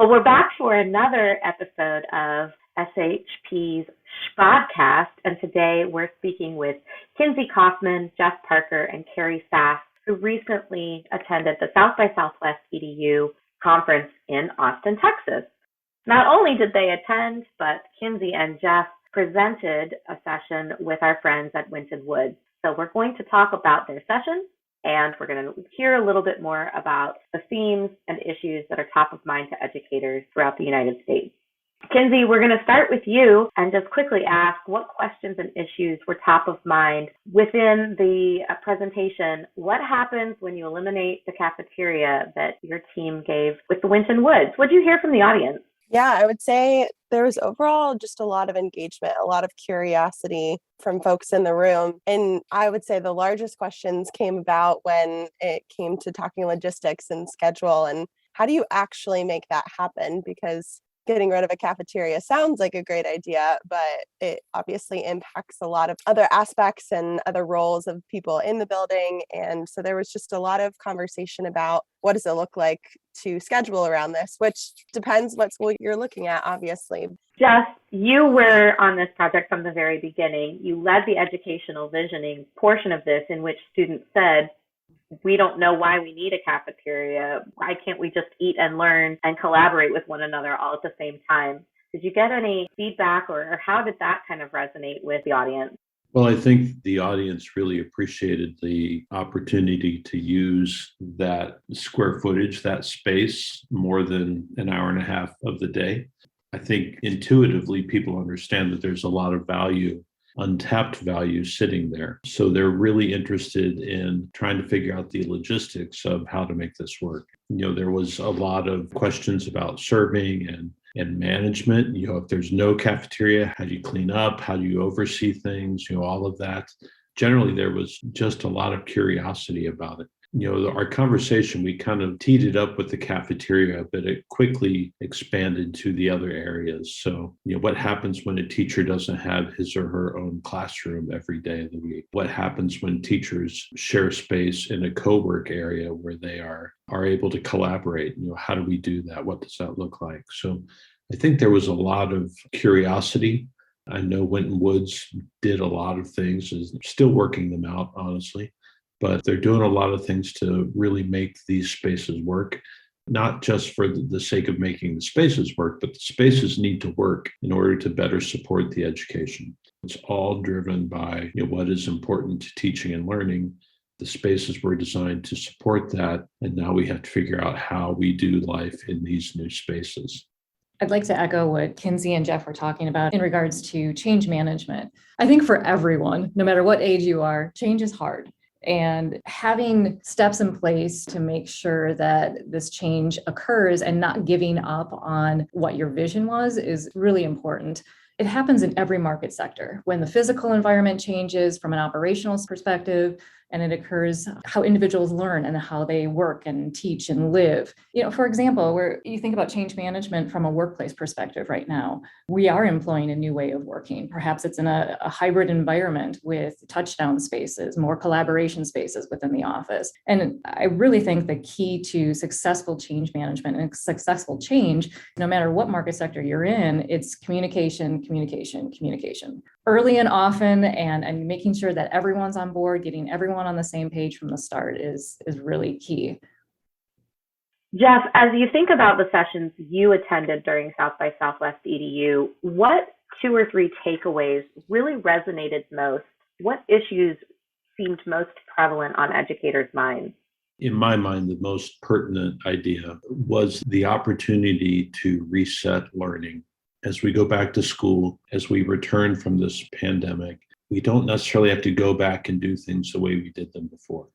Well, we're back for another episode of SHP's SHPodcast, and today we're speaking with Kinsey Kaufman, Jeff Parker, and Cari Sass, who recently attended the South by Southwest EDU conference in Austin, Texas. Not only did they attend, but Kinsey and Jeff presented a session with our friends at Winton Woods. So we're going to talk about their session, and we're going to hear a little bit more about the themes and issues that are top of mind to educators throughout the United States. Kinsey, we're going to start with you and just quickly ask what questions and issues were top of mind within the presentation. What happens when you eliminate the cafeteria that your team gave with the Winton Woods? What did you hear from the audience? Yeah, I would say there was overall just a lot of engagement, a lot of curiosity from folks in the room. And I would say the largest questions came about when it came to talking logistics and schedule and how do you actually make that happen? Because getting rid of a cafeteria sounds like a great idea, but it obviously impacts a lot of other aspects and other roles of people in the building. And so there was just a lot of conversation about what does it look like to schedule around this, which depends what school you're looking at, obviously. Jeff, you were on this project from the very beginning. You led the educational visioning portion of this in which students said, we don't know why we need a cafeteria. Why can't we just eat and learn and collaborate with one another all at the same time? Did you get any feedback or how did that kind of resonate with the audience? Well, I think the audience really appreciated the opportunity to use that square footage, that space, more than an hour and a half of the day. I think intuitively people understand that there's a lot of value, untapped value sitting there. So they're really interested in trying to figure out the logistics of how to make this work. There was a lot of questions about serving and management. If there's no cafeteria, how do you clean up? How do you oversee things? All of that. Generally, there was just a lot of curiosity about it. Our conversation, we kind of teed it up with the cafeteria, but it quickly expanded to the other areas. So, what happens when a teacher doesn't have his or her own classroom every day of the week? What happens when teachers share space in a co-work area where they are able to collaborate? How do we do that? What does that look like? So I think there was a lot of curiosity. I know Winton Woods did a lot of things, is still working them out, honestly. But they're doing a lot of things to really make these spaces work, not just for the sake of making the spaces work, but the spaces need to work in order to better support the education. It's all driven by what is important to teaching and learning. The spaces were designed to support that, and now we have to figure out how we do life in these new spaces. I'd like to echo what Kinsey and Jeff were talking about in regards to change management. I think for everyone, no matter what age you are, change is hard. And having steps in place to make sure that this change occurs and not giving up on what your vision was is really important. It happens in every market sector. When the physical environment changes from an operational perspective, and it occurs how individuals learn and how they work and teach and live. For example, where you think about change management from a workplace perspective right now, we are employing a new way of working. Perhaps it's in a hybrid environment with touchdown spaces, more collaboration spaces within the office. And I really think the key to successful change management and successful change, no matter what market sector you're in, it's communication, communication, communication. Early and often, and making sure that everyone's on board, getting everyone on the same page from the start is really key. Jeff, as you think about the sessions you attended during South by Southwest EDU, what 2 or 3 takeaways really resonated most? What issues seemed most prevalent on educators' minds? In my mind, the most pertinent idea was the opportunity to reset learning. As we go back to school, as we return from this pandemic, we don't necessarily have to go back and do things the way we did them before.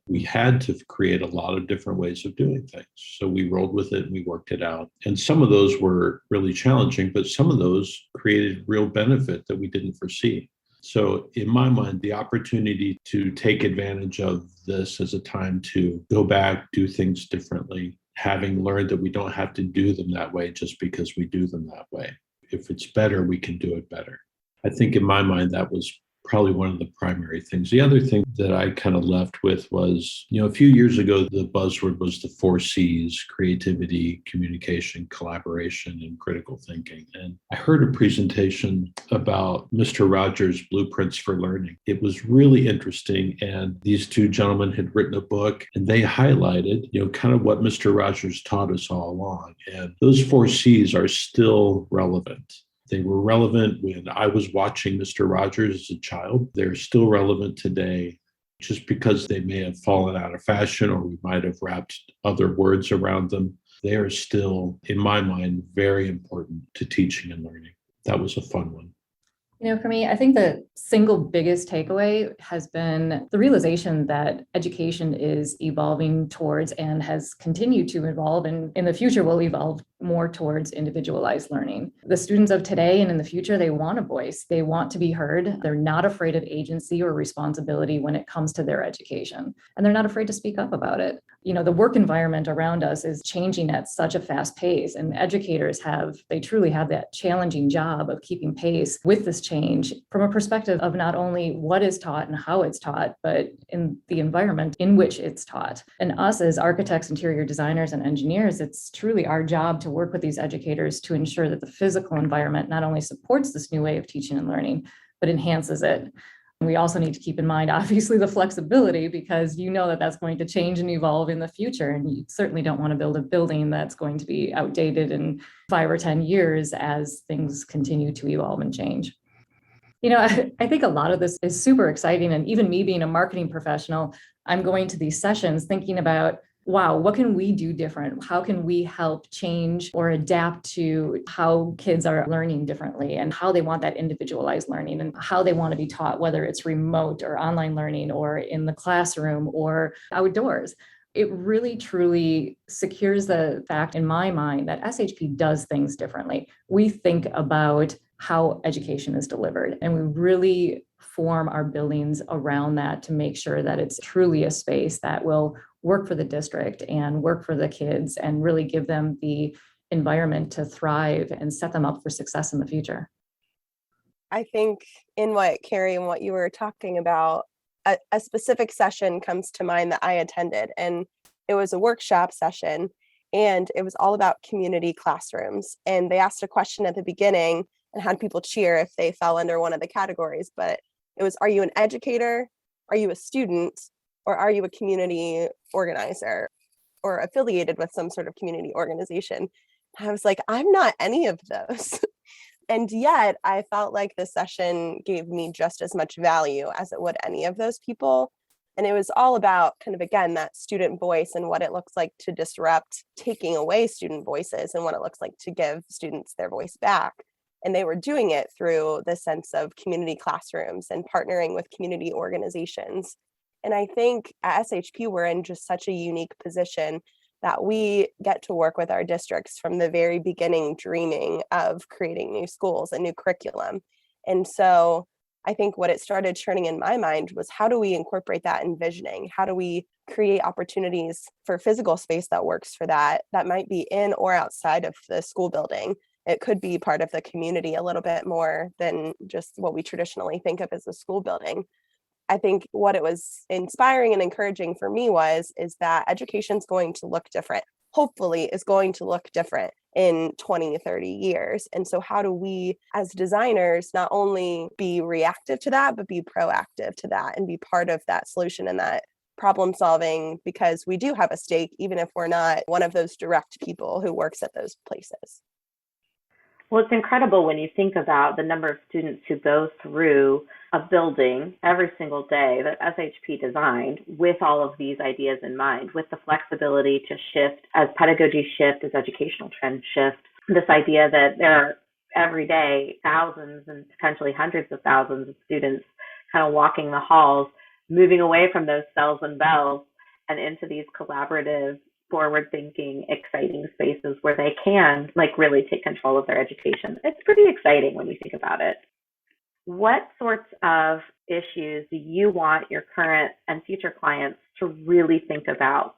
We had to create a lot of different ways of doing things. So we rolled with it and we worked it out. And some of those were really challenging, but some of those created real benefit that we didn't foresee. So in my mind, the opportunity to take advantage of this as a time to go back, do things differently, having learned that we don't have to do them that way just because we do them that way. If it's better, we can do it better. I think in my mind, that was probably one of the primary things. The other thing that I kind of left with was, a few years ago, the buzzword was the 4Cs: creativity, communication, collaboration, and critical thinking. And I heard a presentation about Mr. Rogers' Blueprints for Learning. It was really interesting. And these two gentlemen had written a book, and they highlighted, kind of what Mr. Rogers taught us all along. And those 4Cs are still relevant. They were relevant when I was watching Mr. Rogers as a child. They're still relevant today, just because they may have fallen out of fashion or we might have wrapped other words around them. They are still, in my mind, very important to teaching and learning. That was a fun one. For me, I think the single biggest takeaway has been the realization that education is evolving towards and has continued to evolve, and in the future will evolve more towards individualized learning. The students of today and in the future, they want a voice. They want to be heard. They're not afraid of agency or responsibility when it comes to their education, and they're not afraid to speak up about it. The work environment around us is changing at such a fast pace, and educators they truly have that challenging job of keeping pace with this change from a perspective of not only what is taught and how it's taught, but in the environment in which it's taught. And us as architects, interior designers, and engineers, it's truly our job to work with these educators to ensure that the physical environment not only supports this new way of teaching and learning, but enhances it. We also need to keep in mind, obviously, the flexibility, because that's going to change and evolve in the future. And you certainly don't want to build a building that's going to be outdated in 5 or 10 years as things continue to evolve and change. I think a lot of this is super exciting. And even me being a marketing professional, I'm going to these sessions thinking about, wow, what can we do different? How can we help change or adapt to how kids are learning differently and how they want that individualized learning and how they want to be taught, whether it's remote or online learning or in the classroom or outdoors. It really, truly secures the fact in my mind that SHP does things differently. We think about how education is delivered, and we really form our buildings around that to make sure that it's truly a space that will work for the district and work for the kids and really give them the environment to thrive and set them up for success in the future. I think in what Cari and what you were talking about, a specific session comes to mind that I attended, and it was a workshop session, and it was all about community classrooms. And they asked a question at the beginning and had people cheer if they fell under one of the categories, but it was, are you an educator? Are you a student? Or are you a community organizer or affiliated with some sort of community organization? I was like, I'm not any of those. And yet I felt like the session gave me just as much value as it would any of those people. And it was all about kind of, again, that student voice and what it looks like to disrupt taking away student voices and what it looks like to give students their voice back. And they were doing it through the sense of community classrooms and partnering with community organizations. And I think at SHP, we're in just such a unique position that we get to work with our districts from the very beginning, dreaming of creating new schools and new curriculum. And so I think what it started churning in my mind was, how do we incorporate that envisioning? How do we create opportunities for physical space that works for that might be in or outside of the school building? It could be part of the community a little bit more than just what we traditionally think of as a school building. I think what it was inspiring and encouraging for me is that education's going to look different, hopefully is going to look different in 20, 30 years. And so how do we as designers not only be reactive to that, but be proactive to that and be part of that solution and that problem solving, because we do have a stake, even if we're not one of those direct people who works at those places. Well, it's incredible when you think about the number of students who go through a building every single day that SHP designed with all of these ideas in mind, with the flexibility to shift as pedagogy shift, as educational trends shift. This idea that there are every day thousands and potentially hundreds of thousands of students kind of walking the halls, moving away from those cells and bells and into these collaborative, forward-thinking, exciting spaces where they can really take control of their education. It's pretty exciting when you think about it. What sorts of issues do you want your current and future clients to really think about?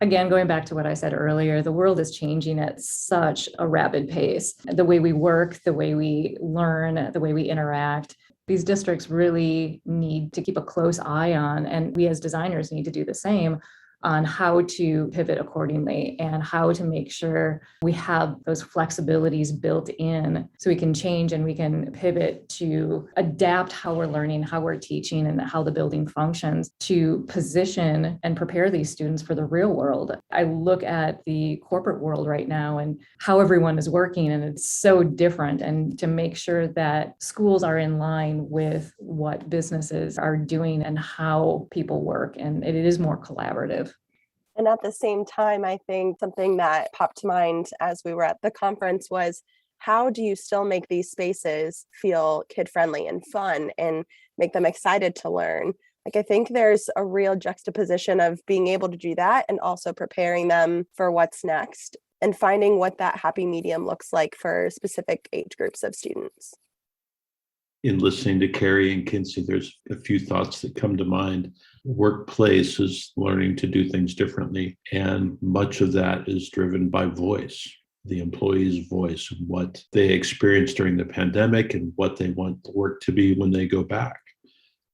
Again, going back to what I said earlier, the world is changing at such a rapid pace. The way we work, the way we learn, the way we interact. these districts really need to keep a close eye on, and we as designers need to do the same, on how to pivot accordingly and how to make sure we have those flexibilities built in so we can change and we can pivot to adapt how we're learning, how we're teaching, and how the building functions to position and prepare these students for the real world. I look at the corporate world right now and how everyone is working, and it's so different. And to make sure that schools are in line with what businesses are doing and how people work, and it is more collaborative. And at the same time, I think something that popped to mind as we were at the conference was, how do you still make these spaces feel kid-friendly and fun and make them excited to learn? Like, I think there's a real juxtaposition of being able to do that and also preparing them for what's next and finding what that happy medium looks like for specific age groups of students. In listening to Cari and Kinsey, there's a few thoughts that come to mind. Workplace is learning to do things differently, and much of that is driven by voice, the employee's voice, and what they experienced during the pandemic and what they want the work to be when they go back.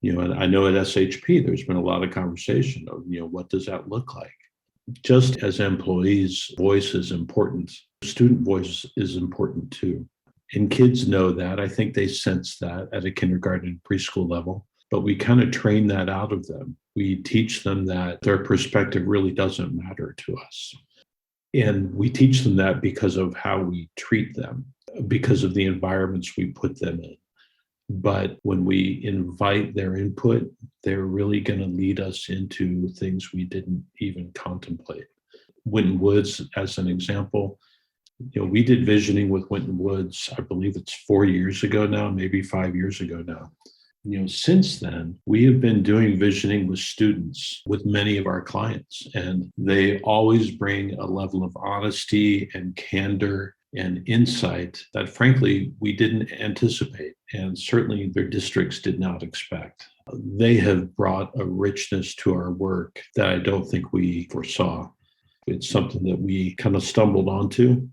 And I know at SHP, there's been a lot of conversation of, what does that look like? Just as employees, voice is important. Student voice is important too. And kids know that. I think they sense that at a kindergarten, preschool level, but we kind of train that out of them. We teach them that their perspective really doesn't matter to us. And we teach them that because of how we treat them, because of the environments we put them in. But when we invite their input, they're really going to lead us into things we didn't even contemplate. Winton Woods, as an example, we did visioning with Winton Woods, I believe it's 4 years ago now, maybe 5 years ago now. Since then, we have been doing visioning with students, with many of our clients, and they always bring a level of honesty and candor and insight that, frankly, we didn't anticipate, and certainly their districts did not expect. They have brought a richness to our work that I don't think we foresaw. It's something that we kind of stumbled onto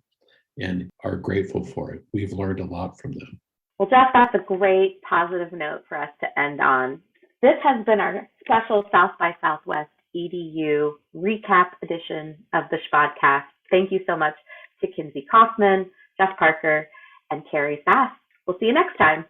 and are grateful for it. We've learned a lot from them. Well, Jeff, that's a great positive note for us to end on. This has been our special South by Southwest EDU recap edition of the SHPodcast. Thank you so much to Kinsey Kaufman, Jeff Parker, and Cari Sass. We'll see you next time.